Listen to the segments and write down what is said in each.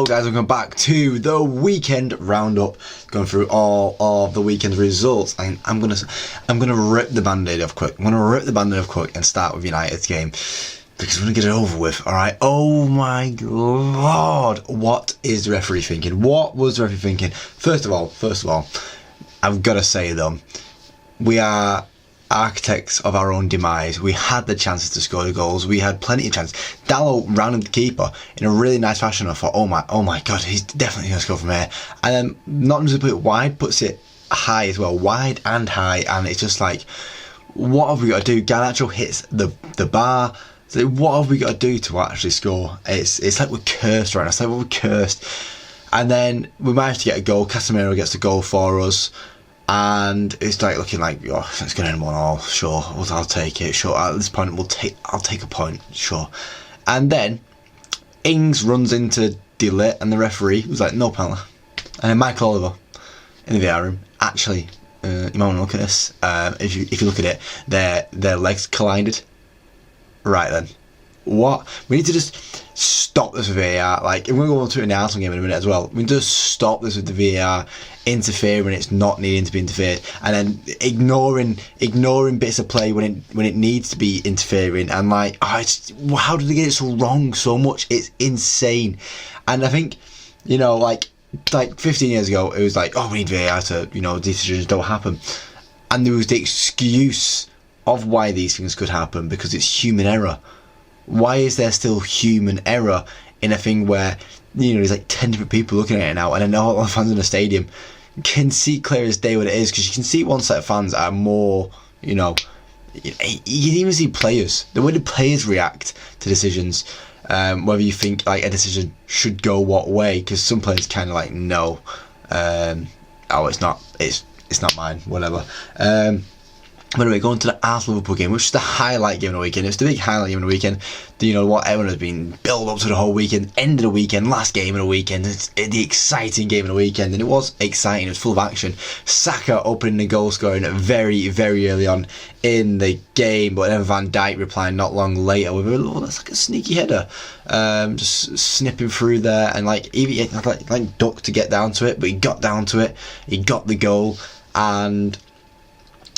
Hello guys, welcome back to the weekend roundup, going through all of the weekend's results. I'm gonna rip the band-aid off quick. And start with United's game because we're gonna get it over with. All right. Oh my god, what is the referee thinking? What was the referee thinking? First of all, I've got to say though, we are architects of our own demise. We had the chances to score the goals. We had plenty of chances. Dallo rounded the keeper in a really nice fashion. I thought, oh my god, he's definitely going to score from here. And then not just put it wide, puts it high as well, wide and high. And it's just like, what have we got to do? Garnacho hits the bar. So what have we got to do to actually score? It's like we're cursed right now. It's like we're cursed. And then we managed to get a goal. Casemiro gets the goal for us. And it's like looking like, oh, it's going to end 1-1. Sure, I'll take it. Sure, at this point, I'll take a point. Sure. And then Ings runs into De Ligt, and the referee was like, no penalty. And then Michael Oliver in the VR room. Actually, you might want to look at this. If you look at it, their legs collided. Right then. What? We need to just stop this with VAR. Like, we're going to go on to an Arsenal game in a minute as well. We need to just stop this with the VAR interfering when it's not needing to be interfered, and then ignoring bits of play when it needs to be interfering. And like, how did they get it so wrong so much? It's insane. And I think, like 15 years ago, it was like, oh, we need VAR to, these decisions don't happen. And there was the excuse of why these things could happen, because it's human error. Why is there still human error in a thing where, there's like 10 different people looking at it now, and I know all the fans in the stadium can see clear as day what it is, because you can see one set of fans are more, you can even see players, the way the players react to decisions, whether you think like a decision should go what way, because some players kind of like, no, it's not mine, whatever. But anyway, going to the Arsenal-Liverpool game, which is the highlight game of the weekend. It's the big highlight game of the weekend. What everyone has been built up to the whole weekend, end of the weekend, last game of the weekend. It's the exciting game of the weekend, and it was exciting. It was full of action. Saka opening the goal scoring very, very early on in the game, but then Van Dijk replying not long later with that's like a sneaky header, just snipping through there, and even like ducked to get down to it, but he got down to it. He got the goal, and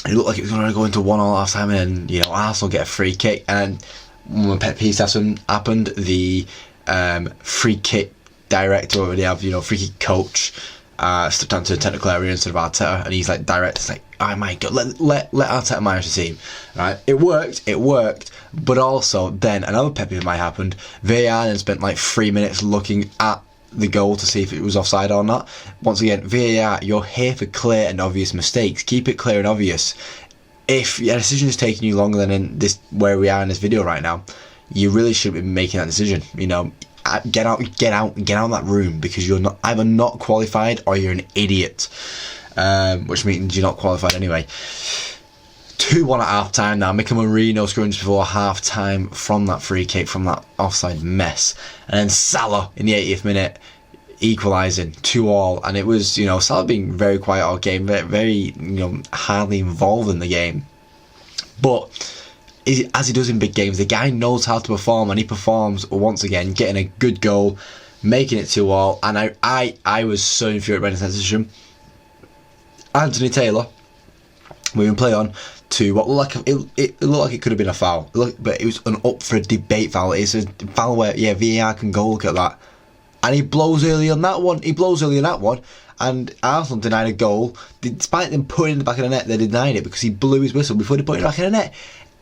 it looked like it was going to go into 1-1 half time, and then Arsenal get a free kick, and when pet peeves happened, the free kick director, or they have free kick coach, stepped down to the technical area instead of Arteta, and he's like direct. It's like, oh my god, let Arteta manage the team. Right, it worked, but also then another pet peeve might happened. VAR then spent like 3 minutes looking at the goal to see if it was offside or not. Once again, VAR, you're here for clear and obvious mistakes. Keep it clear and obvious. If a decision is taking you longer than in this, where we are in this video right now, you really should be making that decision. Get out of that room, because you're either not qualified or you're an idiot, which means you're not qualified anyway. 2-1 at half time now. Mikel Merino scoring just before half time from that free kick, from that offside mess. And then Salah in the 80th minute equalising 2-2. And it was, Salah being very quiet all game, very, very hardly involved in the game. But as he does in big games, the guy knows how to perform, and he performs once again, getting a good goal, making it 2-2. And I was so infuriated by this decision. Anthony Taylor, moving play on to what looked like it looked like it could have been a foul, but it was an up for a debate foul. It's a foul where VAR can go look at that, and he blows early on that one. And Arsenal denied a goal despite them putting it in the back of the net. They denied it because he blew his whistle before they put it in the back of the net.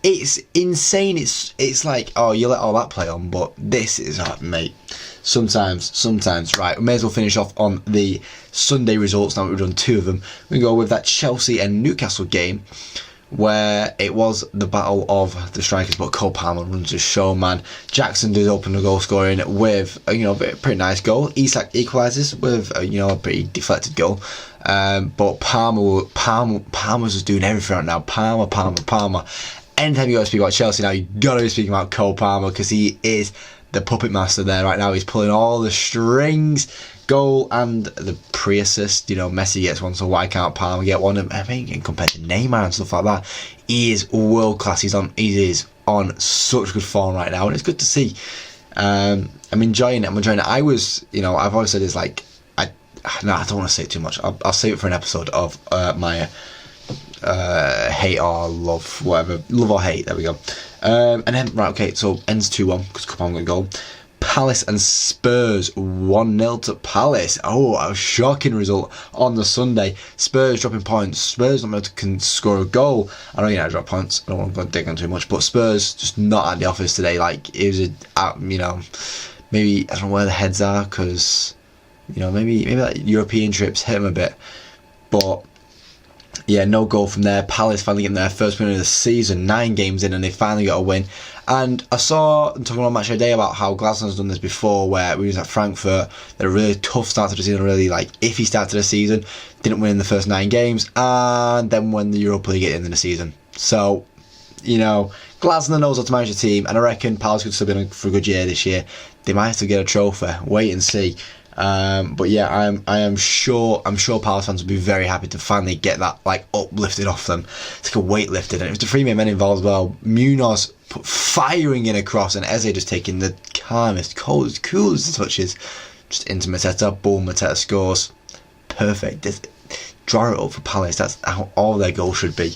It's insane. It's like, oh, you let all that play on, but this is mate. Sometimes. Right, we may as well finish off on the Sunday results now that we've done 2 of them. We go with that Chelsea and Newcastle game, where it was the battle of the strikers, but Cole Palmer runs the show, man. Jackson did open the goal scoring with a pretty nice goal. Isak equalises with a pretty deflected goal, but Palmer was just doing everything right now. Palmer. Anytime you got to speak about Chelsea now, you got to be speaking about Cole Palmer, because he is the puppet master there right now. He's pulling all the strings. Goal and the pre-assist. Messi gets one, so why can't Palmer get one? I mean, compared to Neymar and stuff like that, he is world class. He is on such good form right now, and it's good to see. I'm enjoying it. I was, I've always said it's like, no, I don't want to say it too much. I'll save it for an episode of my hate or love, whatever, love or hate. There we go. And then okay, so ends 2-1 because Coupon got a goal. Palace and Spurs 1-0 to Palace. Oh, a shocking result on the Sunday. Spurs dropping points. Spurs not able to score a goal. I know United drop points. I don't want to dig on too much, but Spurs just not at the office today. Like it was maybe I don't know where the heads are because maybe that European trips hit them a bit, but. Yeah, no goal from there. Palace finally getting their first win of the season, 9 games in, and they finally got a win. And I saw, talking on Match of the Day, about how Glasnow's done this before, where we was at Frankfurt, they had a really tough start to the season, really iffy start to the season, didn't win in the first 9 games, and then won the Europa League at the end of the season. So, Glasnow knows how to manage the team, and I reckon Palace could still be in for a good year this year. They might have to get a trophy. Wait and see. But yeah, I am sure Palace fans will be very happy to finally get that uplifted off them. It's like a weight lifted, and it was the 3 main men involved as well. Munoz firing in across, and Eze just taking the calmest, coolest touches just into Mateta. Boom, Mateta scores. Perfect. Draw it up for Palace. That's how all their goals should be.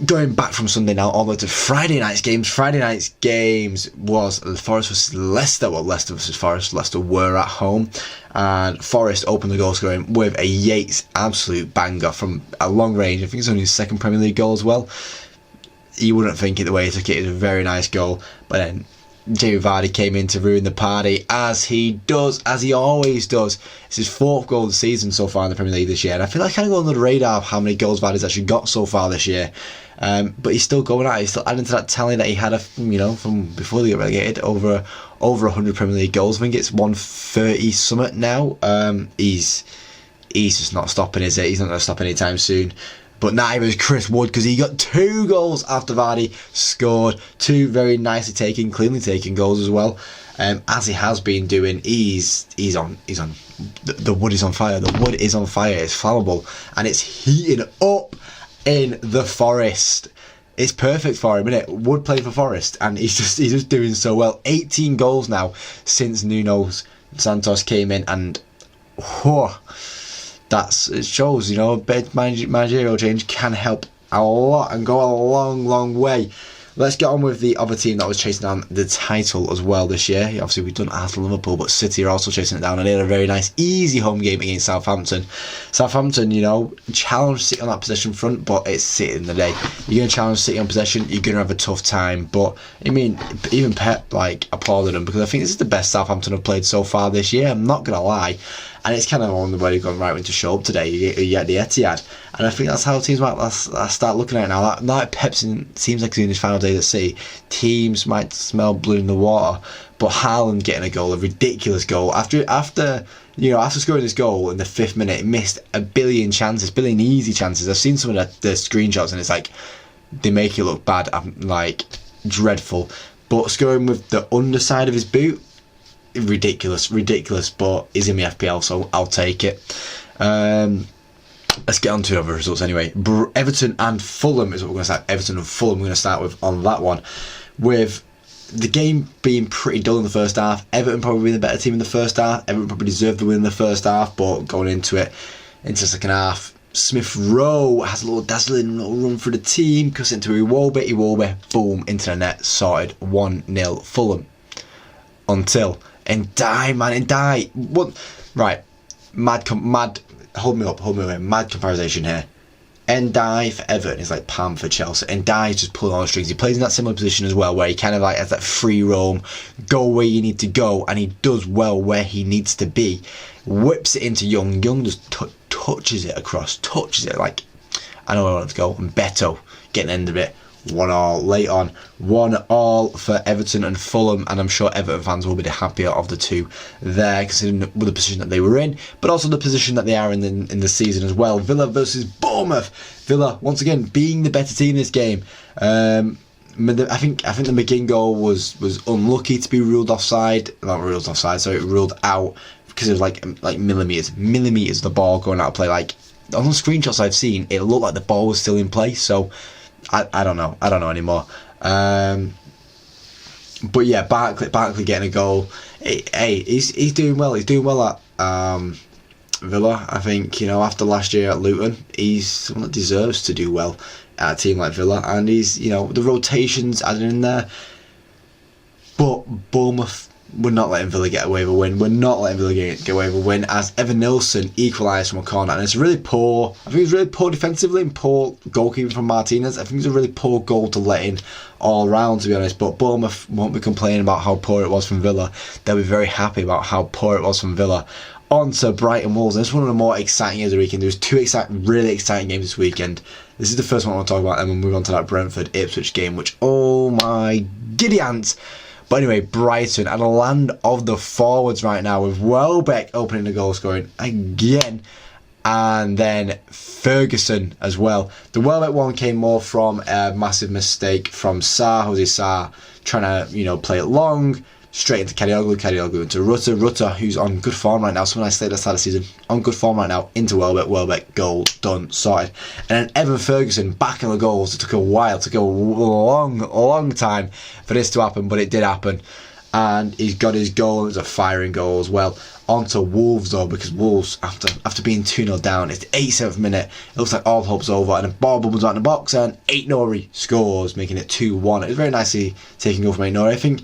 Going back from Sunday now all the way to Friday night's games. Friday night's games was Forest versus Leicester. Well, Leicester versus Forest. Leicester were at home, and Forest opened the goal scoring with a Yates absolute banger from a long range. I think it's only his second Premier League goal as well. You wouldn't think it the way he took it. It was a very nice goal, but then Jamie Vardy came in to ruin the party, as he always does. It's his 4th goal of the season so far in the Premier League this year, and I feel like kind of going under the radar of how many goals Vardy's actually got so far this year. But he's still going at it. He's still adding to that tally that he had, from before they got relegated, over 100 Premier League goals. I think it's 130 summit now. He's just not stopping, is it? He's not going to stop anytime soon. But neither is Chris Wood, because he got 2 goals after Vardy scored. 2 very nicely taken, cleanly taken goals as well. As he has been doing, he's on. The wood is on fire. The wood is on fire. It's flammable, and it's heating up in the Forest. It's perfect for him, isn't it? Wood playing for Forest, and he's just doing so well. 18 goals now since Nuno Santos came in, and it shows, a bit managerial change can help a lot and go a long, long way. Let's get on with the other team that was chasing down the title as well this year. Obviously, we've done Arsenal, Liverpool, but City are also chasing it down, and they had a very nice, easy home game against Southampton. Southampton, challenged City on that possession front, but it's City in the day. You're going to challenge City on possession, you're going to have a tough time. But, even Pep, applauded them, because I think this is the best Southampton have played so far this year. I'm not going to lie. And it's kind of on the way they've gone right into show up today. You get the Etihad, and I think that's how teams might start looking at it now. Now that Pep seems like he's in his final days at sea, teams might smell blood in the water. But Haaland getting a goal, a ridiculous goal after scoring this goal in the 5th minute, he missed a billion easy chances. I've seen some of the screenshots, and it's like they make it look bad, dreadful. But scoring with the underside of his boot. Ridiculous, but he's in the FPL, so I'll take it. Let's get on to other results anyway. Everton and Fulham is what we're going to start. Everton and Fulham we're going to start with on that one, with the game being pretty dull in the first half. Everton probably being the better team in the first half. Everton probably deserved the win in the first half, but going into the second half, Smith Rowe has a little dazzling little run for the team, cuts into Iwobi, boom, into the net, sorted. 1-0 Fulham. Until Ndiaye. What? Right. Mad. Hold me up. Mad comparison here. Ndiaye for Everton is like Palm for Chelsea. Ndiaye is just pulling on the strings. He plays in that similar position as well, where he kind of has that free roam, go where you need to go, and he does well where he needs to be. Whips it into Young. Young just touches it across. I know where I want to go. And Beto getting the end of it. 1-1 late on. 1-1 for Everton and Fulham, and I'm sure Everton fans will be the happier of the two there, considering the position that they were in, but also the position that they are in the season as well. Villa versus Bournemouth. Villa once again being the better team in this game. I think the McGinn goal was unlucky to be ruled out, because it was like millimeters of the ball going out of play. Like on the screenshots I've seen, it looked like the ball was still in play, so I don't know anymore. But yeah, Barkley getting a goal Hey, he's doing well. He's doing well at Villa. I think, after last year at Luton, he's someone that deserves to do well at a team like Villa, and he's, the rotations added in there. But Bournemouth, we're not letting Villa get away with a win. We're not letting Villa get away with a win, as Evan Nilsson equalised from a corner, and it's really poor. I think it's really poor defensively and poor goalkeeping from Martinez. I think it's a really poor goal to let in all round, to be honest. But Bournemouth won't be complaining about how poor it was from Villa. They'll be very happy about how poor it was from Villa. On to Brighton Wolves. This is one of the more exciting games of the weekend. There's two really exciting games this weekend. This is the first one I want to talk about, and we'll move on to that Brentford Ipswich game, which, oh my giddy ants. But anyway, Brighton at a land of the forwards right now, with Welbeck opening the goal scoring again, and then Ferguson as well. The Welbeck one came more from a massive mistake from Jose Sarr, trying to play it long, straight into Kadioglu into Rutter, who's on good form right now. Someone I said at the start of the season, on good form right now, into Welbeck, goal, done, sorted. And then Evan Ferguson back in the goals. It took a while, it took a long time for this to happen, but it did happen. And he's got his goal. It was a firing goal as well. On to Wolves though, because Wolves, after being 2-0 down, it's the 87th minute. It looks like all hope's over, and the ball bubbles out in the box, and Aït-Nouri scores, making it 2-1. It was very nicely taking over from Aït-Nouri. I think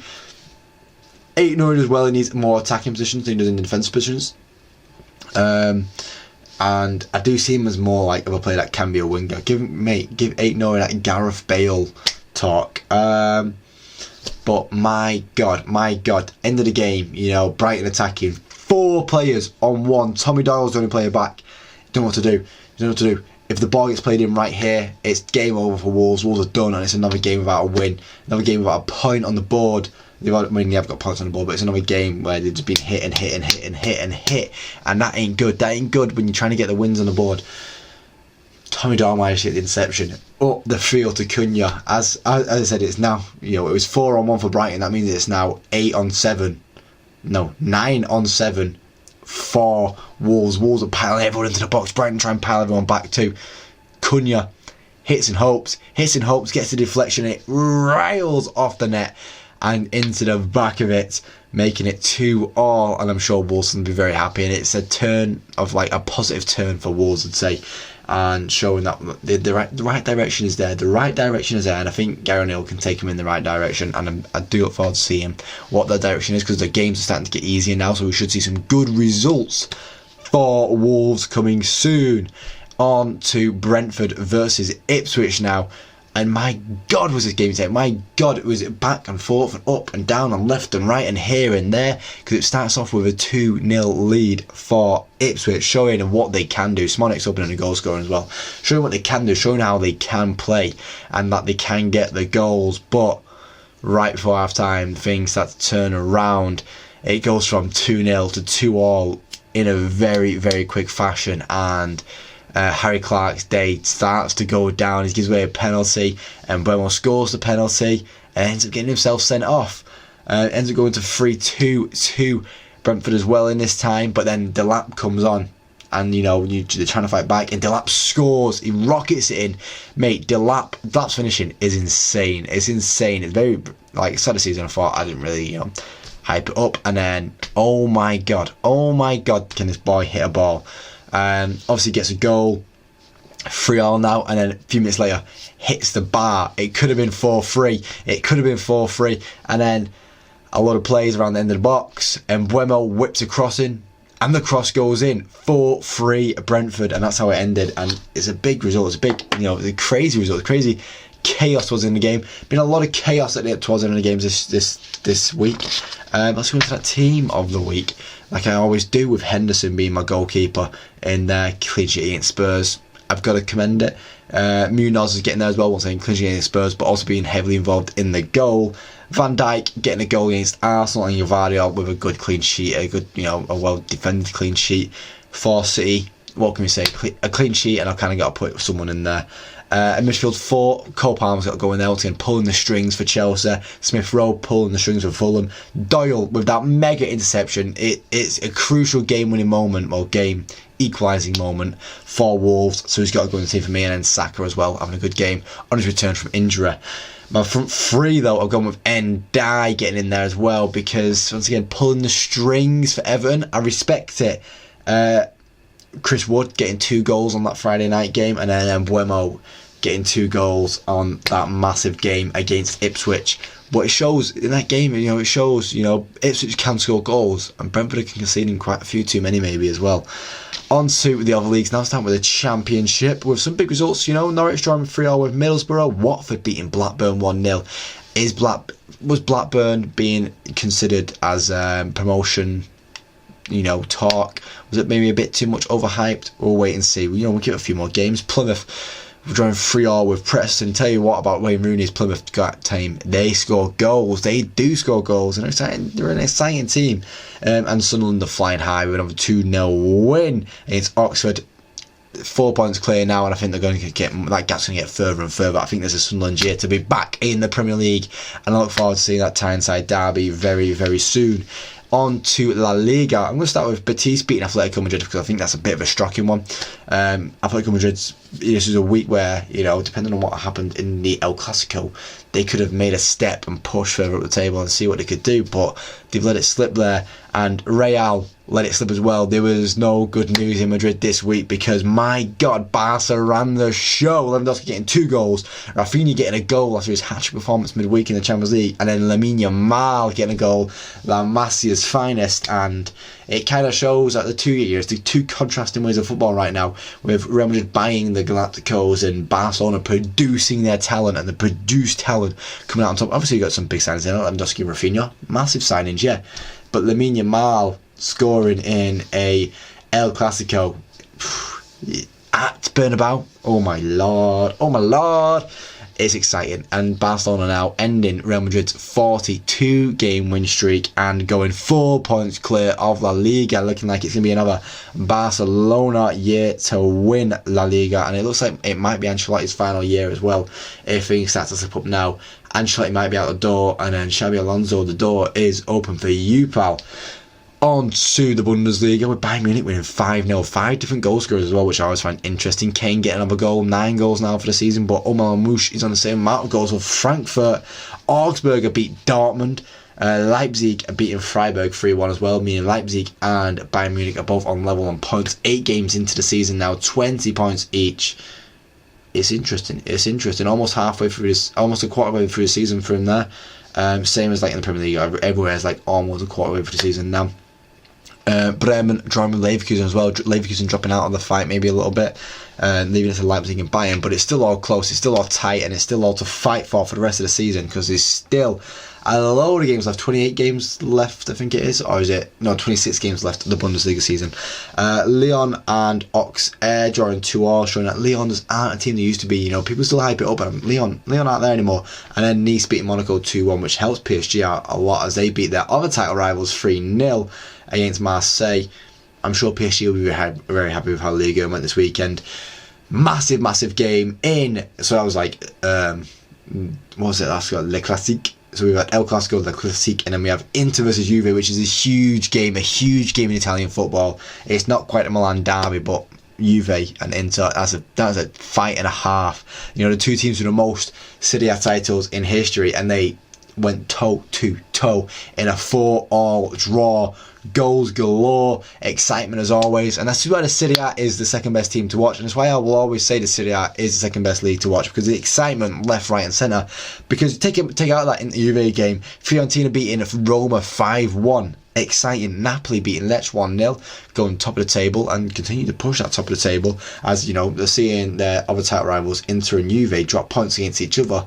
Aït-Nouri as well, he needs more attacking positions than he does in defensive positions. And I do see him as more like of a player that can be a winger. Give Aït-Nouri that Gareth Bale talk. But my God, end of the game, Brighton attacking. 4 players on 1. Tommy Doyle's the only player back. Don't know what to do. If the ball gets played in right here, it's game over for Wolves. Wolves are done, and it's another game without a win. Another game without a point on the board. They have got points on the board, but it's another game where they've just been hit, and that ain't good. That ain't good when you're trying to get the wins on the board. Tommy Doyle managed to hit the interception up the field to Cunha. As I said, it's now, it was 4-on-1 for Brighton. That means it's now 9-on-7 for Wolves. Wolves are piling everyone into the box. Brighton try and pile everyone back too. Cunha hits and hopes, gets the deflection, and it rails off the net and into the back of it, making it 2-2. And I'm sure Wolves will be very happy. And it's a turn of a positive turn for Wolves, I'd say, and showing that the right direction is there. The right direction is there, and I think Gary O'Neill can take him in the right direction. And I do look forward to seeing what that direction is, because the games are starting to get easier now, so we should see some good results for Wolves coming soon. On to Brentford versus Ipswich now. And my God, was this game today. My God, it was back and forth and up and down and left and right and here and there, because it starts off with a 2-0 lead for Ipswich, showing what they can do. Smolik's opening the goal scoring as well, showing what they can do, showing how they can play and that they can get the goals. But right before half time, things start to turn around. It goes from 2-0 to 2-2 in a very, very quick fashion, and Harry Clark's day starts to go down. He gives away a penalty, and Buemo scores the penalty and ends up getting himself sent off. Ends up going to 3-2 to Brentford as well in this time, but then Delap comes on, and they're trying to fight back, and Delap scores. He rockets it in. Mate, Delap's finishing is insane. It's insane. It's very, start of the season, I thought I didn't really hype it up, and then oh my God, can this boy hit a ball? Obviously gets a goal, 3-3 now, and then a few minutes later hits the bar. It could have been 4-3, and then a lot of plays around the end of the box, and Buemo whips a cross in, and the cross goes in. 4-3 Brentford, and that's how it ended. And it's a big result. It's a big, the crazy result. Crazy chaos was in the game. Been a lot of chaos towards the end of the games this week. Let's go into that team of the week, like I always do, with Henderson being my goalkeeper in their clean sheet against Spurs. I've got to commend it. Munoz is getting there as well, once again clean sheet against Spurs, but also being heavily involved in the goal. Van Dijk getting a goal against Arsenal, and Gvardiol with a good clean sheet, a good, a well defended clean sheet for City. What can we say? A clean sheet, and I've kind of got to put someone in there. In midfield 4, Cole Palmer's got to go in there, again pulling the strings for Chelsea. Smith Rowe pulling the strings for Fulham. Doyle with that mega interception. It's a crucial game-winning moment, or game equalising moment for Wolves, so he's got to go in the team for me. And then Saka as well, having a good game on his return from injury. My front three, though, I've gone with Ndai getting in there as well, because, once again, pulling the strings for Everton. I respect it. Chris Wood getting 2 goals on that Friday night game, and then Mbeumo getting 2 goals on that massive game against Ipswich. But it shows in that game, it shows, Ipswich can score goals, and Brentford are conceding quite a few too many maybe as well. On to the other leagues now, starting with the Championship with some big results. Norwich drawing 3-0 with Middlesbrough, Watford beating Blackburn 1-0. Was Blackburn being considered as promotion? Talk? Was it maybe a bit too much overhyped? We'll wait and see. We'll give it a few more games. Plymouth, we're drawing 3-3 with Preston. Tell you what about Wayne Rooney's Plymouth team. They score goals. They do score goals. And they're an exciting team. And Sunderland are flying high with another 2-0 win against Oxford. 4 points clear now, and I think they're going to get that gap's going to get further and further. I think there's a Sunderland year to be back in the Premier League, and I look forward to seeing that Tyneside derby very, very soon. On to La Liga. I'm going to start with Betis beating Atletico Madrid, because I think that's a bit of a shocking one. Atletico Madrid's, this is a week where, depending on what happened in the El Clasico, they could have made a step and push further up the table and see what they could do, but they've let it slip there, and Real let it slip as well. There was no good news in Madrid this week, because my God, Barca ran the show. Lewandowski getting 2 goals, Rafinha getting a goal after his hat-trick performance midweek in the Champions League, and then Lamine Yamal getting a goal, La Masia's finest. And it kind of shows that the 2 years, the 2 contrasting ways of football right now, with Real Madrid buying the Galacticos and Barcelona producing their talent, and the produced talent coming out on top. Obviously, you got some big signings in it, Lewandowski and Rafinha, massive signings, yeah. But Lamine Yamal scoring in a El Clasico at Bernabeu, oh my lord, it's exciting. And Barcelona now ending Real Madrid's 42 game win streak and going 4 points clear of La Liga, looking like it's going to be another Barcelona year to win La Liga, and it looks like it might be Ancelotti's final year as well. If things start to slip up now, Ancelotti might be out the door, and then Xabi Alonso, the door is open for you, pal. On to the Bundesliga with Bayern Munich winning 5-0, 5 different goal scorers as well, which I always find interesting. Kane getting another goal, 9 goals now for the season, but Omar Mouche is on the same amount of goals with Frankfurt. Augsburg beat Dortmund. Leipzig are beating Freiburg 3-1 as well, meaning Leipzig and Bayern Munich are both on level on points. 8 games into the season now, 20 points each. It's interesting. Almost halfway through this, almost a quarter way through the season for him there. Same as like in the Premier League, everywhere is like almost a quarter way through the season now. Bremen drawing with Leverkusen as well. Leverkusen dropping out of the fight maybe a little bit, leaving it to Leipzig and Bayern, but it's still all close, it's still all tight, and it's still all to fight for the rest of the season, because there's still a load of games left. 28 games left, I think it is, or is it? No, 26 games left of the Bundesliga season. Lyon and Auxerre drawing 2-2, showing that Lyon aren't a team they used to be. People still hype it up, but Lyon aren't there anymore. And then Nice beating Monaco 2-1, which helps PSG out a lot as they beat their other title rivals 3-0 against Marseille. I'm sure PSG will be very happy with how the Liga went this weekend. Massive game in. So I was like, what was it? That's got Le Classique. So we've got El Clasico, Le Classique, and then we have Inter versus Juve, which is a huge game in Italian football. It's not quite a Milan derby, but Juve and Inter, that's a fight and a half. The 2 teams with the most Serie A titles in history, and they went toe to toe in a 4-4 draw. Goals galore, excitement as always, and that's why the Serie A is the second best team to watch, and that's why I will always say the Serie A is the second best league to watch, because the excitement left, right and centre. Because take out that in the Juve game, Fiorentina beating Roma 5-1, exciting. Napoli beating Lecce 1-0, going top of the table and continue to push that top of the table, as they're seeing their other title rivals Inter and Juve drop points against each other.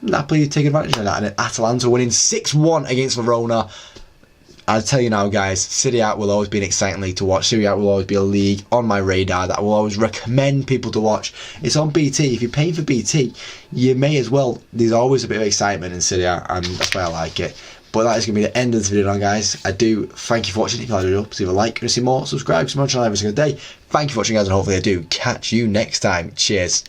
Napoli take advantage of that, and then Atalanta winning 6-1 against Verona. I'll tell you now, guys, Serie A will always be an exciting league to watch. Serie A will always be a league on my radar that I will always recommend people to watch. It's on BT. If you're paying for BT, you may as well. There's always a bit of excitement in Serie A, and that's why I like it. But that is going to be the end of this video now, guys. I do thank you for watching. If you like the video, please leave a like. If you see more, subscribe to my channel every single day. Thank you for watching, guys, and hopefully I do catch you next time. Cheers.